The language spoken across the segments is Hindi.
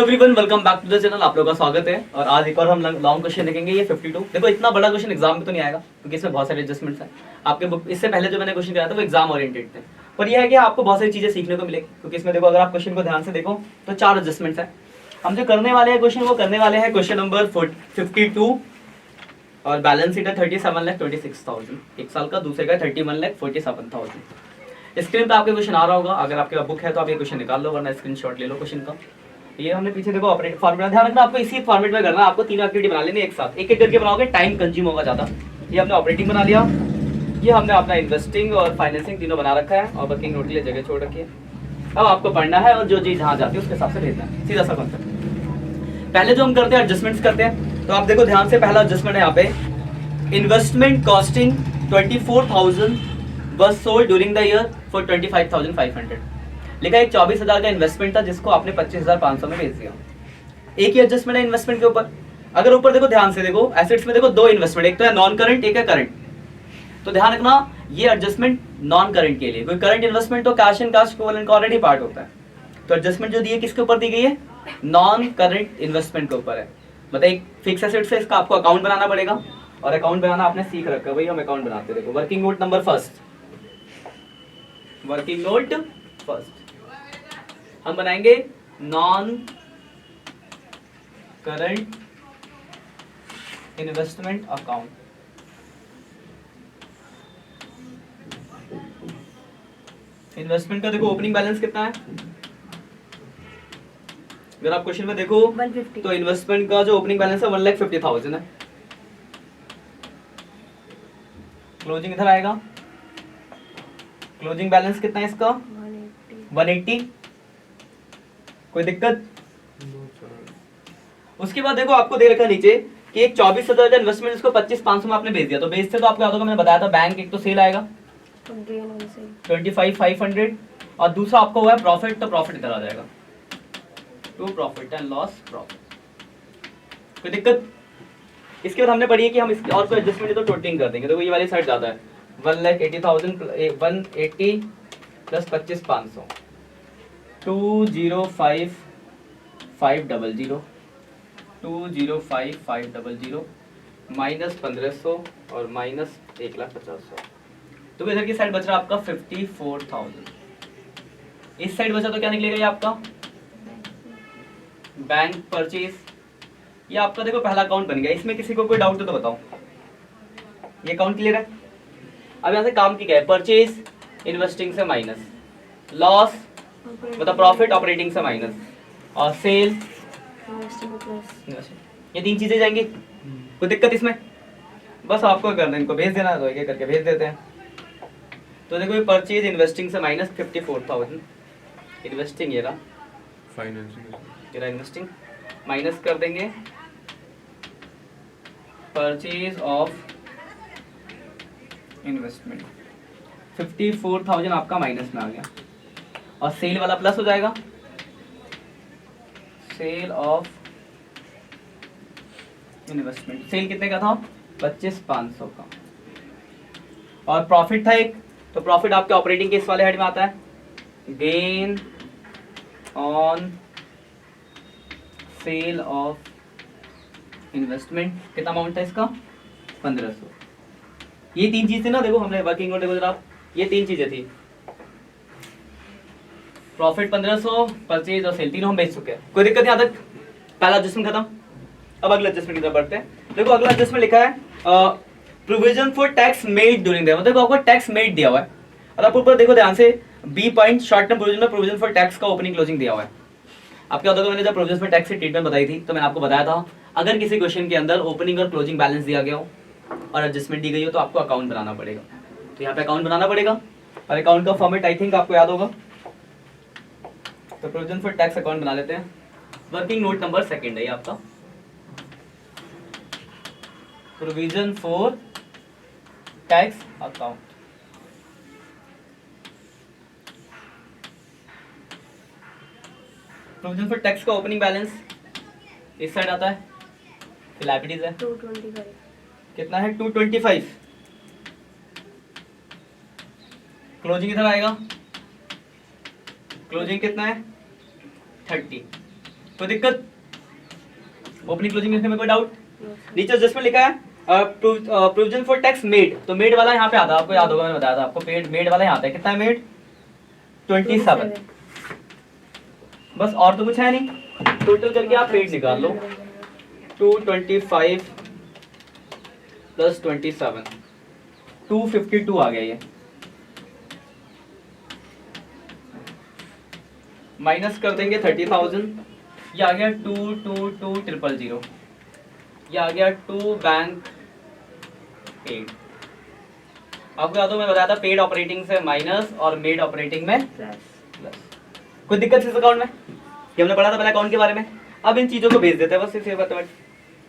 Everyone, welcome back to the channel. आप लोगों का स्वागत है। और आज एक और हम लॉन्ग क्वेश्चन देखेंगे। ये 52। देखो इतना बड़ा क्वेश्चन एग्जाम में तो नहीं आएगा क्योंकि इसमें बहुत सारे एडजस्टमेंट्स हैं। आपके बुक इससे पहले जो मैंने क्वेश्चन कराया था वो एग्जाम ओरिएंटेड थे, पर यह है कि आपको बहुत सारी चीजें सीखने को मिलेगी क्योंकि इसमें देखो, अगर आप क्वेश्चन को ध्यान से देखो तो 4 एडजस्टमेंट्स हैं। हम जो करने वाले हैं क्वेश्चन, वो करने वाले हैं क्वेश्चन नंबर 52 और बैलेंस शीट है 37,26,000 एक साल का, दूसरे का 31,47,000। स्क्रीन पे आपके क्वेश्चन आ रहा होगा। अगर आपके बुक है तो आप ये क्वेश्चन निकाल लो, वरना स्क्रीनशॉट ले लो क्वेश्चन का। ये हमने पीछे देखो ऑपरेट फॉर्मूला, ध्यान रखना आपको इसी फॉर्मेट में करना है। आपको 3 एक्टिविटी बना लेनी एक साथ, एक एक करके बनाओगे, टाइम कंज्यूम होगा ज्यादा। ये हमने ऑपरेटिंग बना लिया, ये हमने अपना इन्वेस्टिंग और फाइनेंसिंग तीनों बना रखा है और वर्किंग नोट के लिए जगह छोड़ रखी है। अब आपको पढ़ना है और जो चीज जहाँ जाती है उसके हिसाब से भेजना है, सीधा सा कॉन्सेप्ट। पहले जो हम करते हैं एडजस्टमेंट्स करते हैं, तो आप देखो ध्यान से, पहला एडजस्टमेंट है यहाँ पे, investment costing 24,000 was sold during the year for 25,500। लिखा एक 24,000 का इन्वेस्टमेंट था जिसको आपने 25,500 में बेच दिया। एक ही एडजस्टमेंट है इन्वेस्टमेंट के ऊपर। अगर ऊपर देखो ध्यान से देखो, एसेट्स में देखो 2 इन्वेस्टमेंट, एक तो है नॉन करंट, एक है करंट। तो ध्यान रखना ये एडजस्टमेंट नॉन करंट के लिए, कोई करंट इन्वेस्टमेंट तो कैश एंड कैश इक्विवेलेंट का ऑलरेडी पार्ट होता है। तो एडजस्टमेंट जो दी है किसके ऊपर दी गई है? नॉन करंट इन्वेस्टमेंट के ऊपर है। मतलब एक फिक्स एसेट से इसका आपको अकाउंट बनाना पड़ेगा, और अकाउंट बनाना आपने सीख रखा है, वही हम अकाउंट बनाते। देखो working note number first, working node first हम बनाएंगे non current investment account. Investment का देखो ओपनिंग बैलेंस कितना है, अगर आप क्वेश्चन में देखो 150। तो इन्वेस्टमेंट का जो ओपनिंग बैलेंस है 1,50,000 है। क्लोजिंग इधर आएगा, क्लोजिंग बैलेंस कितना है इसका? 180। कोई दिक्कत? उसके बाद देखो आपको दे रखा नीचे कि एक 24,000 का इन्वेस्टमेंट इसको 25,500 में आपने बेच दिया। तो बेचते तो आपको याद होगा, मैंने बताया था बैंक एक तो सेल आएगा 25,500 और दूसरा आपको हुआ है प्रॉफिट, तो प्रॉफिट इधर आ जाएगा to profit and loss profit. कोई दिक्कत? इसके बाद हमने पढ़ी है कि हम इसके और कोई एडजस्टमेंट तो टोटलिंग कर देंगे। देखो ये वाली साइड ज्यादा है, 1,80,000 प्लस 25,500 205,500 205,500 माइनस 1,500 और माइनस 1,50,000। तो इधर की साइड बच रहा है आपका 54,000। इस साइड बचा तो क्या निकलेगा ये आपका? Bank purchase. ये आपका देखो पहला अकाउंट बन गया। इसमें किसी को कोई डाउट हो तो बताओ। ये अकाउंट क्लियर है? अब यहाँ से काम की क्या है? परचेज इन्वेस्टिंग से माइनस, लॉस मतलब प्रॉफिट ऑपरेटिंग से माइनस, और सेल ये 3 चीजें जाएंगी। कोई दिक्कत इसमें? बस आपको करना, इनको भेज देना, तो एक करके भेज देते हैं। तो देखो परचेज इन्वेस्टिंग से माइनस 54,000, इन्वेस्टिंग ये रहा, फाइनेंसिंग ये रहा इन्वेस्टिंग, माइनस कर देंगे परचेज ऑफ इन्वेस्टमेंट, 54,000 आपका माइनस में आ गया, और सेल वाला प्लस हो जाएगा, सेल ऑफ इन्वेस्टमेंट। सेल कितने का था? 25,500 का। और प्रॉफिट था एक, तो प्रॉफिट आपके ऑपरेटिंग के इस वाले हेड में आता है, gain on sale of investment. कितना अमाउंट था इसका? 1,500। ये 3 चीज थी ना, देखो हमने वर्किंग नोट, देखो जरा, ये 3 चीजें थी, प्रॉफिट 1,500, परचेज और सेल, तीनों हम बेच चुके हैं। कोई दिक्कत यहाँ तक? पहला एडजस्टमेंट खत्म। अब अगला एडजस्टमेंट की तरफ बढ़ते हैं। देखो अगला एडजस्टमेंट लिखा है provision for tax made during the, मतलब आपको टैक्स मेड दिया हुआ है, और आप ऊपर देखो ध्यान से, B point short term provision में प्रोविजन फॉर टैक्स का ओपनिंग क्लोजिंग दिया हुआ है। आपके याद होगा मैंने जब प्रोविजन फॉर टैक्स की ट्रीटमेंट बताई थी तो मैंने आपको बताया था, अगर किसी क्वेश्चन के अंदर ओपनिंग और क्लोजिंग बैलेंस दिया गया हो और एडजस्टमेंट दी गई हो तो आपको अकाउंट बनाना पड़ेगा। तो यहाँ पे अकाउंट बनाना पड़ेगा, और अकाउंट का फॉर्मेट आई थिंक आपको याद होगा। तो प्रोविजन फॉर टैक्स अकाउंट बना लेते हैं। वर्किंग नोट नंबर 2 है ये आपका, provision for tax account. Provision for tax का ओपनिंग बैलेंस इस साइड आता है, लायबिलिटीज है 225। कितना है? 225। क्लोजिंग इधर आएगा, क्लोजिंग कितना है? 30। कोई दिक्कत? ओपनिंग क्लोजिंग लिखने में कोई डाउट? नीचे एडजस्टमेंट लिखा है प्रोविजन फॉर टैक्स मेड, तो मेड वाला यहाँ पे आता है, आपको याद होगा मैंने बताया था आपको, मेड वाला यहाँ आता है। कितना है मेड? 27। बस और तो कुछ है नहीं, टोटल करके आप पेड निकाल लो। 225 प्लस 27 252 आ गया ये, माइनस कर देंगे 30,000, ये आ गया 222,000, ये आ गया 2 बैंक पेड। आपको याद हो मैं बताया था पेड ऑपरेटिंग से माइनस और मेड ऑपरेटिंग में प्लस। कोई दिक्कत इस अकाउंट में? ये हमने पढ़ा था पहले अकाउंट के बारे में। अब इन चीजों को भेज देते हैं बस इसे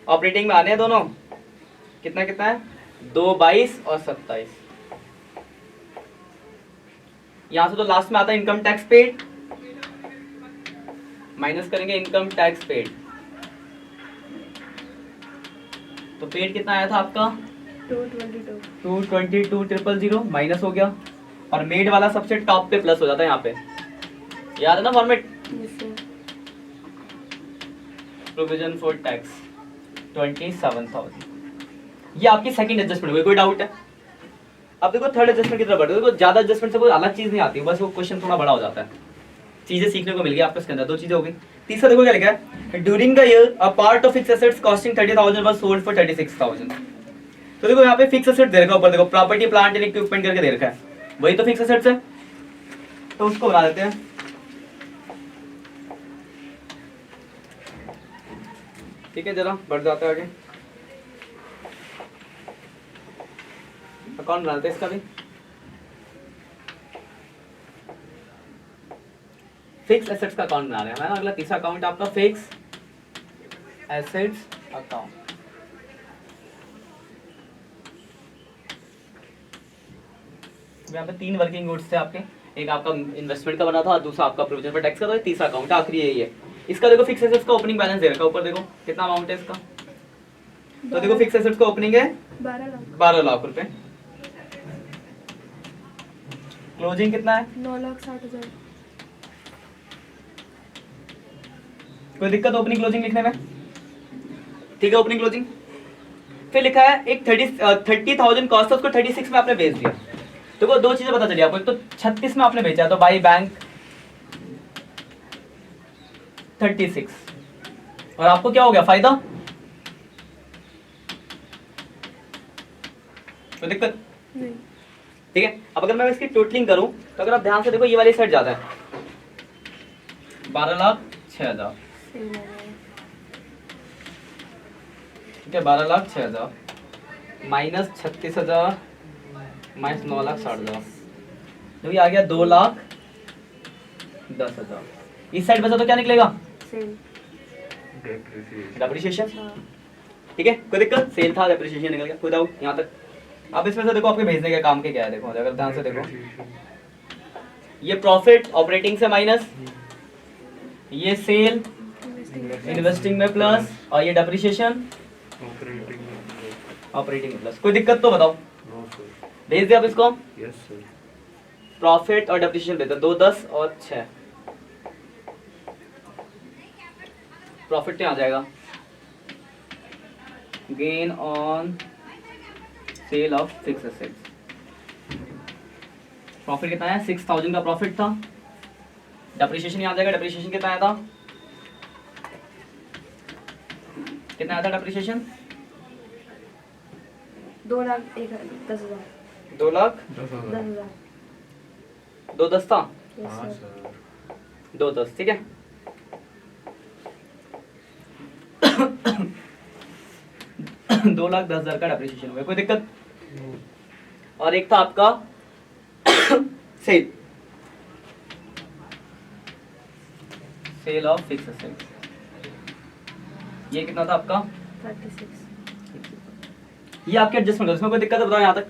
ऑपरेटिंग में आने हैं दोनों। कितना कितना है? 2, 22 और 27। यहां से तो लास्ट में आता है इनकम टैक्स पेड, माइनस करेंगे इनकम टैक्स पेड, तो पेड कितना आया था आपका? 222,000 माइनस हो गया, और मेड वाला सबसे टॉप पे प्लस हो जाता है यहाँ पे, याद है ना फॉर्मेट? प्रोविजन फॉर टैक्स 27,000, ये आपकी सेकंड एडजस्टमेंट हुई। कोई डाउट है? अब देखो थर्ड एडजस्टमेंट की तरफ बढ़ो। देखो ज्यादा एडजस्टमेंट से कोई अलग चीज नहीं आती, बस वो क्वेश्चन थोड़ा बड़ा हो जाता है, चीजें सीखने को मिल गई आपको इसके अंदर। 2 चीजें हो गई। तीसरा देखो क्या लिखा है, during the year a part of fixed assets costing 30,000 was sold for 36,000। तो देखो यहाँ पे फिक्स एसेट दे रखा है ऊपर, देखो प्रॉपर्टी प्लांट एंड इक्विपमेंट करके दे रखा है, वही तो फिक्स एसेट्स है, तो उसको बना देते हैं। ठीक है, जरा बढ़ जाता है आगे, अकाउंट बनाते हैं इसका भी। फिक्स एसेट्स का अकाउंट बना रहे हैं ना, अगला तीसरा अकाउंट आपका फिक्स एसेट्स अकाउंट। यहाँ पे 3 वर्किंग गुड्स थे आपके, एक आपका इन्वेस्टमेंट का बना था, दूसरा आपका प्रोविजन फॉर टैक्स का था, तीसरा अकाउंट आखिरी यही है। इसका देखो फिक्स एसेट्स का ओपनिंग बैलेंस दे रखा है ऊपर, देखो कितना अमाउंट है इसका। तो देखो फिक्स एसेट्स का ओपनिंग है 12 लाख रुपए, क्लोजिंग कितना है? 9,60,000। कोई दिक्कत ओपनिंग क्लोजिंग लिखने में? ठीक है, ओपनिंग क्लोजिंग। फिर लिखा है एक 30,000 कॉस्ट है, उसको 36 में आपने बेच दिया। देखो 2 चीजें पता चली आपको, एक तो 36 में आपने बेचा तो बाई बैंक 36, और आपको क्या हो गया? फायदा। कोई दिक्कत नहीं। ठीक है। अब अगर मैं इसकी टोटलिंग करूं तो अगर आप ध्यान से देखो ये वाली साइड जाता है 12,06,000, ठीक है, 12,06,000 माइनस 36,000 माइनस 9,60,000, जो ये आ गया 2,10,000। इस साइड बचा तो क्या निकलेगा? डेप्रिसिएशन। ठीक है, कोई दिक्कत? सेल था, डेप्रिसिएशन निकल गया, कोई डाउट यहाँ तक? अब इसमें से देखो आपके भेजने के काम के क्या है, देखो अगर ध्यान से देखो, ये प्रॉफिट ऑपरेटिंग से माइनस, ये सेल इन्वेस्टिंग में प्लस, और ये डेप्रिसिएशन ऑपरेटिंग में प्लस। कोई दिक्कत तो बताओ? भेज दिया आप इसको? Yes sir. प्रॉफिट और डेप्रिसिएशन भेजते 2, 10 और 6। प्रॉफिट क्या आ जाएगा? Gain on sale of fixed assets. Profit कितना है? 6,000 का प्रॉफिट था। डेप्रिसिएशन यहाँ आ जाएगा, डेप्रिसिएशन कितना आया था? कितना आया था डेप्रिसिएशन? 2,10,000। 2,10,000। 2,10 था, हाँ सर। 2,10, ठीक है। दो 2,10,000 का डेप्रिसिएशन हो गया, कोई दिक्कत? और एक था आपका सेल ऑफ फिक्स्ड एसेट्स, ये कितना था आपका? 36। ये आपके एडजस्टमेंट है, इसमें कोई दिक्कत है बताओ? यहाँ तक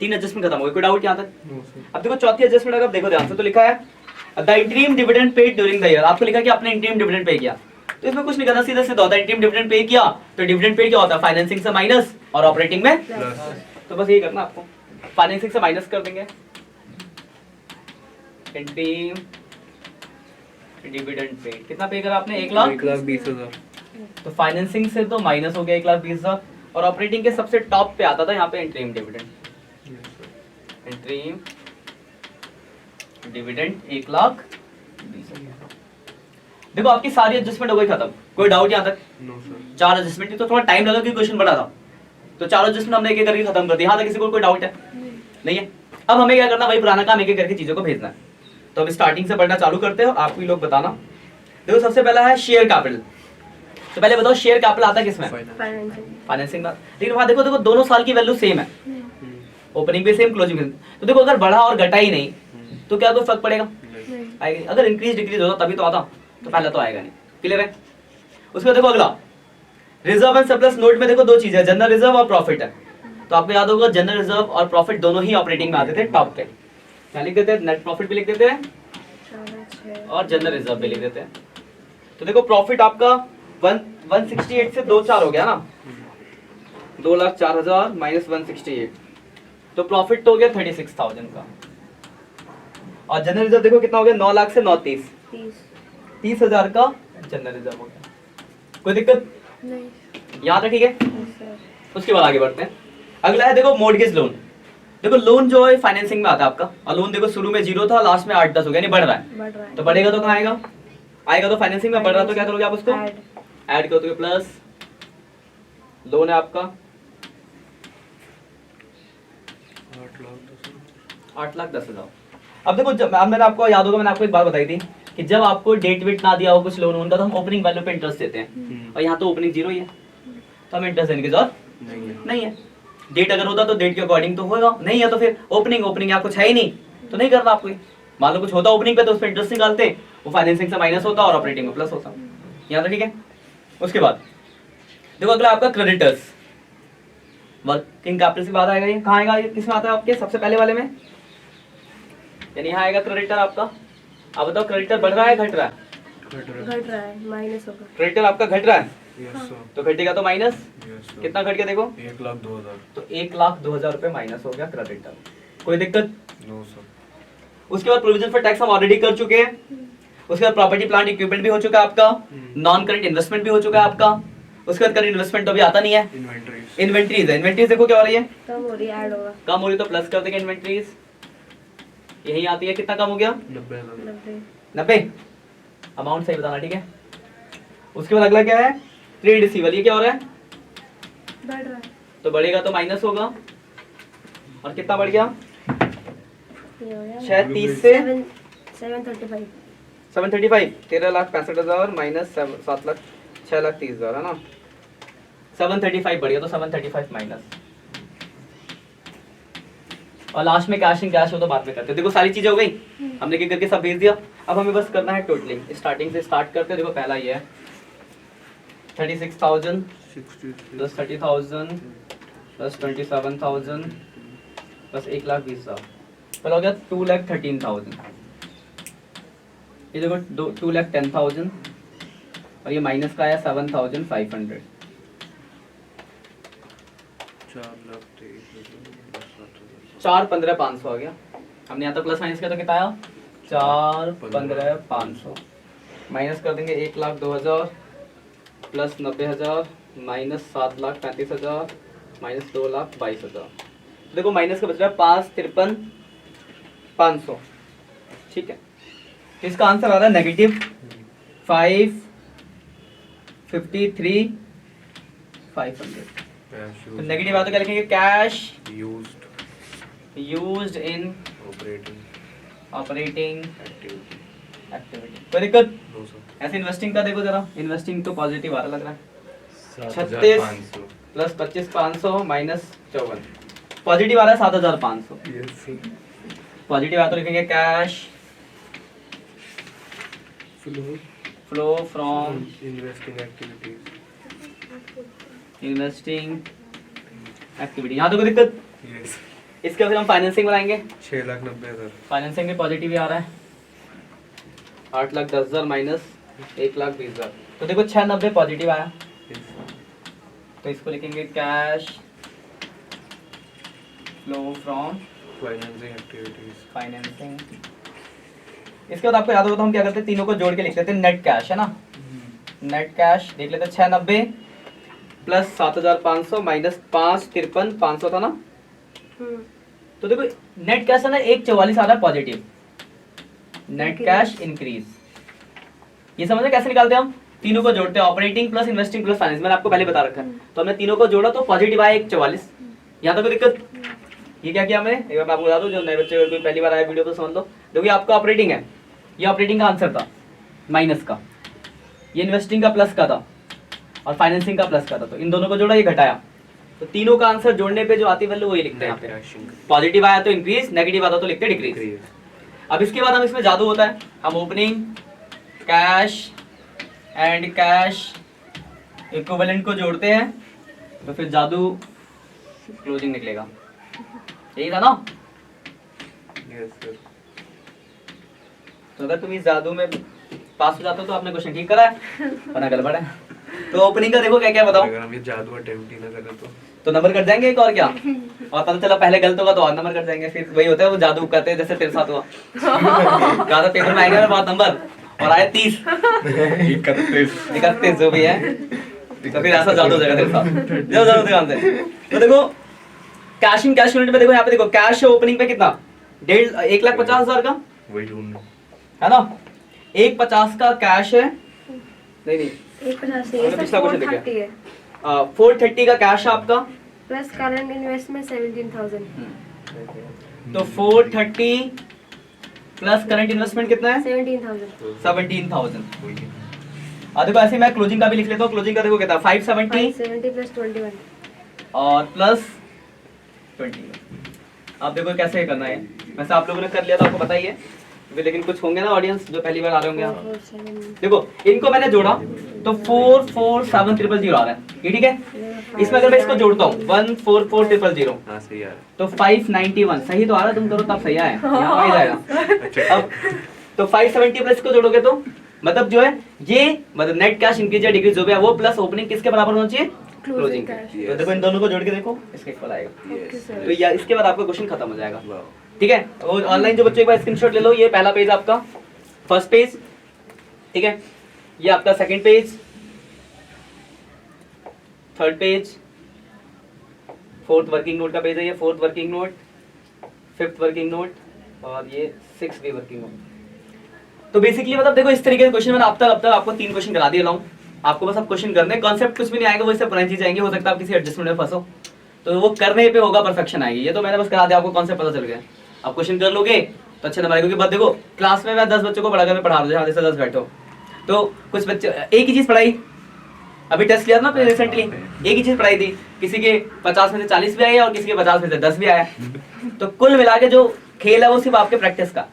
3 एडजस्टमेंट खत्म हो गए, कोई डाउट यहाँ तक? No sir. अब देखो चौथी एडजस्टमेंट अगर देखो ध्यान से तो लिखा है the interim dividend paid during the year. आपको लिखा है कि आपने इंटरिम डिविडेंड पे किया, तो इसमें कुछ नहीं करना, सीधा सीधा होता है। इंटरिम डिविडेंड पे किया तो डिविडेंड पेड क्या होता है? फाइनेंसिंग से माइनस और ऑपरेटिंग में प्लस। तो बस यही करना आपको, फाइनेंसिंग से माइनस कर देंगे, इंटरिम डिविडेंड पे कितना पे करा आपने 1,20,000। तो फाइनेंसिंग से तो माइनस हो गया 1,20,000 और ऑपरेटिंग के सबसे टॉप पे आता था यहाँ पे इंटरिम डिविडेंड। Interim dividend 1,20,000। देखो आपकी सारी एडजस्टमेंट हो गई खत्म, कोई डाउट यहाँ तक? No sir. 4 एडजस्टमेंट तो थोड़ा टाइम लगा क्योंकि क्वेश्चन बड़ा था, तो 4 एडजस्टमेंट हमने एक एक करके खत्म कर दिया। यहाँ तक किसी को कोई डाउट है? नहीं है। अब हमें क्या करना, वही पुराना काम एक एक करके चीजों को भेजना है। तो अब स्टार्टिंग से पढ़ना चालू करते हो, आप भी लोग बताना। देखो सबसे पहला है शेयर कैपिटल। तो पहले बताओ शेयर कैपिटल आता किसमें? फाइनेंसिंग में। लेकिन वहाँ देखो दोनों साल की वैल्यू सेम है, ओपनिंग भी सेम, क्लोजिंग भी सेम। तो देखो अगर बढ़ा और घटा ही नहीं तो क्या कोई फर्क पड़ेगा? आएगा। अगर इंक्रीज डिक्रीज होता तभी तो आता, तो पहले तो आएगा नहीं। क्लियर है? उसके बाद देखो अगला रिजर्व एंड सरप्लस नोट में देखो दो चीजें है, जनरल रिजर्व और प्रॉफिट है। तो आपको याद होगा जनरल रिजर्व और प्रॉफिट दोनों ही ऑपरेटिंग में आते थे टॉप पे। क्या लिख देते हैं? नेट प्रॉफिट भी लिख देते हैं और जनरल रिजर्व भी लिख देते हैं। तो देखो प्रॉफिट आपका 168 से 2,4 हो गया ना, 2,04,000 माइनस 168, तो प्रॉफिट तो हो गया 36,000 का। और जनरल रिजर्व देखो कितना हो गया, 9 लाख से 9,30, 30,000 का जनरल रिजर्व हो गया। कोई दिक्कत नहीं? यहाँ तक ठीक है? सर उसके बाद आगे बढ़ते हैं। अगला है देखो मॉर्गेज लोन। देखो लोन जो है फाइनेंसिंग में आता है आपका, और लोन देखो शुरू में 0 था, लास्ट में 8-10 हो गया, नहीं बढ़ रहा है। बढ़ रहा है तो बढ़ेगा तो कहाँ आएगा? आएगा तो फाइनेंसिंग में। बढ़ रहा तो क्या करोगे आप उसको? ऐड। ऐड करोगे प्लस लोन है आपका 8,10,000। अब देखो जब मैंने आपको याद होगा, मैंने आपको एक बात बताई थी कि जब आपको डेट वेट ना दिया हो कुछ लोन का, तो हम ओपनिंग वैल्यू पे इंटरेस्ट देते हैं, और यहाँ तो ओपनिंग 0 ही है, तो हमें इंटरेस्ट देने की जरूरत नहीं है। डेट अगर होता तो डेट के अकॉर्डिंग तो होगा, नहीं है तो फिर ओपनिंग यहाँ कुछ है ही नहीं, तो नहीं करना आपको। मान लो कुछ होता ओपनिंग पे तो उस पर इंटरेस्ट निकालते, वो फाइनेंसिंग से माइनस होता और ऑपरेटिंग में प्लस होता। यहाँ तो ठीक है। उसके बाद देखो अगला आपका क्रेडिटर्स। वर्किंग कैपिटल से बात आएगा, ये कहाँ आएगा? ये किसमें आता है आपके? सबसे पहले वाले में, यानी यहाँ आएगा क्रेडिटर आपका। अब बताओ क्रेडिटर बढ़ रहा है घट रहा है? घट रहा है, माइनस होगा। क्रेडिटर आपका घट रहा है, यस सर। तो घटेगा तो माइनस। Yes sir. कितना घट गया देखो? 1,02,000। तो 1,02,000 रुपए माइनस हो गया क्रेडिटर। कोई दिक्कत? No sir. उसके बाद प्रोविजन फॉर टैक्स हम ऑलरेडी कर चुके हैं। उसके बाद प्रॉपर्टी प्लांट इक्विपमेंट भी हो चुका है आपका, नॉन करंट इन्वेस्टमेंट भी हो चुका है आपका। उसके बाद करंट इन्वेस्टमेंट तो अभी आता नहीं है। इन्वेंट्रीज है, इन्वेंट्रीज देखो क्या हो रही है? कम हो रही है, ऐड होगा। कम हो रही तो प्लस कर देंगे इन्वेंट्रीज, यही आती है। कितना कम हो गया? 90। अमाउंट सही बताना, ठीक है? उसके बाद अगला क्या है? Trade receivable. ये क्या हो रहा है? बढ़ रहा है। तो बढ़ेगा तो माइनस होगा, और कितना बढ़ गया? ये हो गया 36 से 735। 735, 13,65,000 माइनस 6,30,000 है ना। 735 बढ़ गया, तो 735 माइनस, और लास्ट में कैश इन कैश हो तो बाद में करते हैं। देखो सारी चीजें हो गई, हमने क्या करके सब भेज दिया। अब हमें बस करना है टोटलिंग। स्टार्टिंग से स्टार्ट करते हैं। देखो पहला ये है 36,000 प्लस 30,000 प्लस 27,000 प्लस 1,20,000, पहला हो गया 2,13,000। ये देखो 2,10,000, और ये माइनस का आया 7,500। 4,15,500 आ गया। हमने यहाँ तक प्लस माइनस किया तो कितना आया? 4,15,500 माइनस कर देंगे 1,02,000 प्लस 90,000 माइनस 7,35,000 माइनस 2,22,000। देखो माइनस का बच रहा है 5,53,500, ठीक है? तो इसका आंसर आ रहा है नेगेटिव 5,53,500। तो नेगेटिव आता क्या लिखेंगे? Cash used in operating activity. कोई दिक्कत? ऐसे इन्वेस्टिंग का देखो जरा, इन्वेस्टिंग तो पॉजिटिव आ रहा लग रहा है। 36 प्लस 25,500 माइनस 54, पॉजिटिव आ रहा है 7,500। पॉजिटिव आ तो लिखेंगे cash flow from investing activity. यहाँ तो कोई दिक्कत? इसका फिर हम फाइनेंसिंग बनाएंगे। 6,90,000। फाइनेंसिंग में पॉजिटिव ही आ रहा है, 8,10,000 माइनस 1,20,000। तो देखो 690 पॉजिटिव आया, तो इसको लिखेंगे कैश फ्लो फ्रॉम फाइनेंसिंग इसके बाद आपको याद होगा तो हम क्या करते हैं, तीनों को जोड़ के लिख देते हैं नेट कैश, है ना। नेट कैश देख लेते हैं 690 प्लस 7500 माइनस 553,500 था ना। तो देखो नेट कैश है ना 144 आ रहा है पॉजिटिव, नेट कैश इंक्रीज। ये समझ में कैसे निकालते हैं हम, तीनों को जोड़ते हैं, operating plus investing plus finance, मैंने आपको पहले बता रखा है। तो हमने तीनों को जोड़ा तो पॉजिटिव आया 144। यहाँ तक कोई दिक्कत? ये क्या किया हमने, एक बार मैं आपको बता दूं, जो नए बच्चे अगर कोई पहली बार आया वीडियो तो समझ लो। देखो ये आपका ऑपरेटिंग है, ये ऑपरेटिंग का आंसर था माइनस का, ये इन्वेस्टिंग का प्लस का था और फाइनेंसिंग का प्लस का था। तो इन दोनों को जोड़ा, ये घटाया, तो तीनों का आंसर जोड़ने पे जो आती वैल्यू वही लिखते हैं यहाँ पे। पॉजिटिव आया तो इंक्रीज, नेगेटिव आता तो लिखते हैं डिक्रीज। अब इसके बाद हम इसमें जादू होता है, हम opening cash and cash equivalent को जोड़ते हैं तो फिर जादू क्लोजिंग निकलेगा। यही था ना। Yes sir. तो अगर तुम इस जादू में पास हो जाते हो तो आपने क्वेश्चन ठीक करा है, वरना गड़बड़ है। तो ओपनिंग का देखो क्या क्या बताओ, अगर हम ये जादू अटेम्प्ट ही ना करें तो नंबर कट जाएंगे एक और क्या, और पता चला पहले गलत होगा तो और नंबर कट जाएंगे। फिर वही होता है, वो जादू करते हैं जैसे तेरे साथ हुआ। कहा था पेपर में आएगा बहुत नंबर और आए 30 31 जो भी है, तो फिर ऐसा जादू हो जाएगा तेरे साथ। जाओ जाओ ध्यान से। तो देखो कैश इन कैश यूनिट में देखो, यहाँ पे देखो कैश है ओपनिंग पे कितना, 1,50,000 का वही ढूंढना है ना। 150 का कैश है, नहीं नहीं 150 हमने पिछला क्वेश्चन 430 है 430 का कैश है आपका, प्लस करंट इन्वेस्टमेंट 17,000। तो 430 प्लस करंट इन्वेस्टमेंट कितना है 17,000। 17,000। वही है। देखो ऐसे मैं क्लोजिंग का भी लिख लेता हूँ, क्लोजिंग का देखो कितना 570 570 प्लस 21। और प्लस 20। आप देखो कैसे करना है, वैसे आप लोगों ने कर लिया तो आपको पता ही है, लेकिन कुछ होंगे ना ऑडियंस जो पहली बार आ रहे होंगे यहाँ। 447 देखो इनको मैंने जोड़ा तो 447,000 आ रहा है, ये ठीक है। इसमें अगर मैं इसको जोड़ता हूँ 144,000 हाँ सही आ रहा तो 591 सही तो आ रहा है, तुम करो तब सही आए, यहाँ आ ही जाएगा। है। अच्छा अब तो 570 प्लस को जोड़ोगे तो मतलब जो है ये मतलब नेट कैश इंक्रीज या डिक्रीज जो भी है वो प्लस ओपनिंग किसके बराबर होना चाहिए, क्लोजिंग। कैश। तो देखो इन दोनों को जोड़ के देखो इसके इक्वल आएगा। Okay sir. तो या इसके बाद आपका क्वेश्चन खत्म हो जाएगा, वाह। ठीक है। तो ऑनलाइन जो बच्चों एक बार स्क्रीनशॉट ले लो, ये पहला पेज आपका फर्स्ट पेज, ठीक है। ये आपका second page, third page, fourth working note का पेज है ये, fourth working note, fifth working note और ये सिक्स्थ वर्किंग नोट। तो बेसिकली मतलब देखो इस तरीके के क्वेश्चन मैंने अब तक आपको 3 क्वेश्चन करा दिए लाऊं, आपको बस अब क्वेश्चन करने, कॉन्सेप्ट कुछ भी नहीं आएगा, वो इससे पुरानी चीजें आएंगी, हो सकता है आप किसी एडजस्टमेंट में फंसो तो वो करने पे होगा परफेक्शन आएगी। ये तो मैंने बस करा दिया, आपको कॉन्सेप्ट पता चल गया, आप क्वेश्चन कर लोगे तो अच्छे नंबर आएंगे। क्योंकि बात देखो क्लास में मैं 10 बच्चों को पढ़ा मैं पढ़ा रहा हूँ, जैसे 10 बैठो तो कुछ बच्चे एक ही चीज पढ़ाई, अभी टेस्ट लिया था ना रिसेंटली, एक ही चीज पढ़ाई थी, किसी के 50 में से 40 भी आए और किसी के 50 में से 10 भी आया। तो कुल मिला के जो खेल है वो सिर्फ आपके प्रैक्टिस का।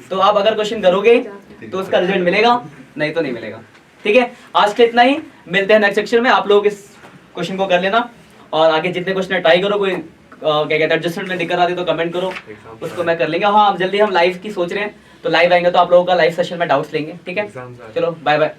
तो आप अगर क्वेश्चन करोगे तो उसका रिजल्ट मिलेगा, नहीं तो नहीं मिलेगा, ठीक है। आज के इतना ही, मिलते हैं नेक्स्ट सेक्शन में। आप लोग इस क्वेश्चन को कर लेना और आगे जितने क्वेश्चन ट्राई करो, कोई क्या कहते हैं एडजस्टमेंट में दिक्कत आती है तो कमेंट करो, उसको मैं कर लेंगे। हाँ अब जल्दी हम लाइव की सोच रहे हैं, तो लाइव आएंगे तो आप लोगों का लाइव सेशन में डाउट्स लेंगे, ठीक है। चलो बाय बाय।